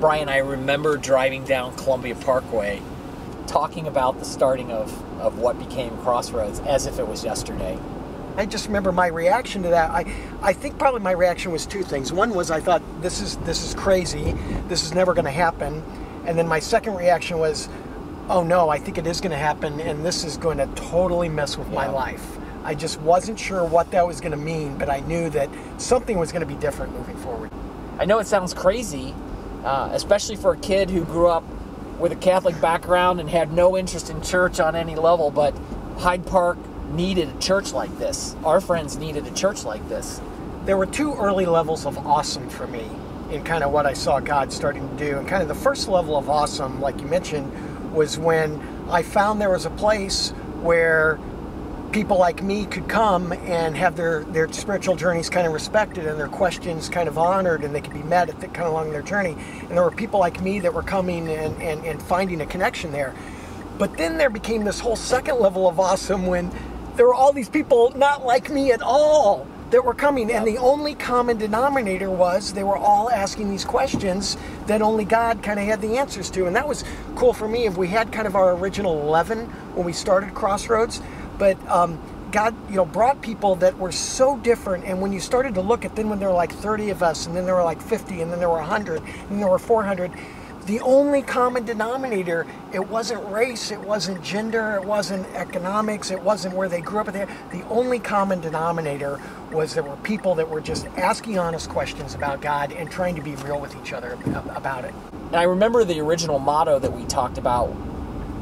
Brian, I remember driving down Columbia Parkway, talking about the starting of what became Crossroads as if it was yesterday. I just remember my reaction to that. I think probably my reaction was two things. One was I thought, this is crazy. This is never going to happen. And then my second reaction was, oh no, I think it is going to happen, and this is going to totally mess with my life. I just wasn't sure what that was going to mean, but I knew that something was going to be different moving forward. I know it sounds crazy, especially for a kid who grew up with a Catholic background and had no interest in church on any level, but Hyde Park needed a church like this. Our friends needed a church like this. There were two early levels of awesome for me in kind of what I saw God starting to do. And kind of the first level of awesome, like you mentioned, was when I found there was a place where people like me could come and have their spiritual journeys kind of respected and their questions kind of honored, and they could be met at kind of along their journey. And there were people like me that were coming and finding a connection there. But then there became this whole second level of awesome when there were all these people not like me at all that were coming, and the only common denominator was they were all asking these questions that only God kind of had the answers to. And that was cool for me. If we had kind of our original 11 when we started Crossroads, but God, brought people that were so different. And when you started to look at then when there were like 30 of us, and then there were like 50, and then there were 100, and then there were 400, the only common denominator, it wasn't race, it wasn't gender, it wasn't economics, it wasn't where they grew up. The only common denominator was there were people that were just asking honest questions about God and trying to be real with each other about it. And I remember the original motto that we talked about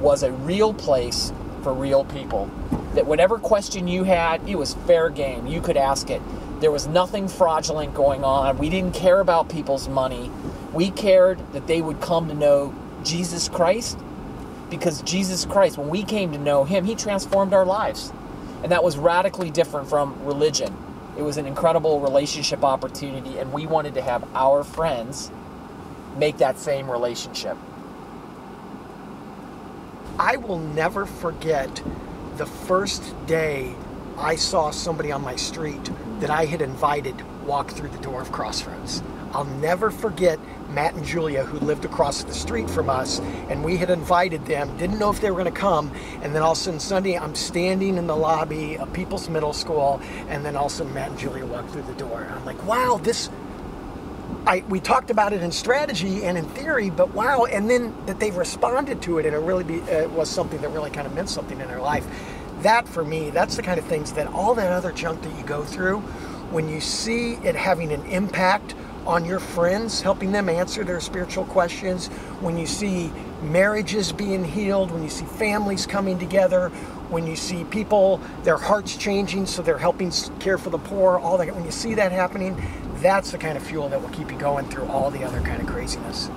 was a real place for real people. That whatever question you had, it was fair game. You could ask it. There was nothing fraudulent going on. We didn't care about people's money. We cared that they would come to know Jesus Christ, because Jesus Christ, when we came to know Him, He transformed our lives. And that was radically different from religion. It was an incredible relationship opportunity, and we wanted to have our friends make that same relationship. I will never forget the first day I saw somebody on my street that I had invited walk through the door of Crossroads. I'll never forget Matt and Julia, who lived across the street from us, and we had invited them, didn't know if they were going to come, and then all of a sudden Sunday I'm standing in the lobby of People's Middle School, and then all of a sudden Matt and Julia walk through the door. And I'm like, wow, we talked about it in strategy and in theory, but wow, and then that they responded to it, and it was something that really kind of meant something in their life. That, for me, that's the kind of things that all that other junk that you go through, when you see it having an impact on your friends, helping them answer their spiritual questions, when you see marriages being healed, when you see families coming together, when you see people, their hearts changing so they're helping care for the poor, all that, when you see that happening, that's the kind of fuel that will keep you going through all the other kind of craziness.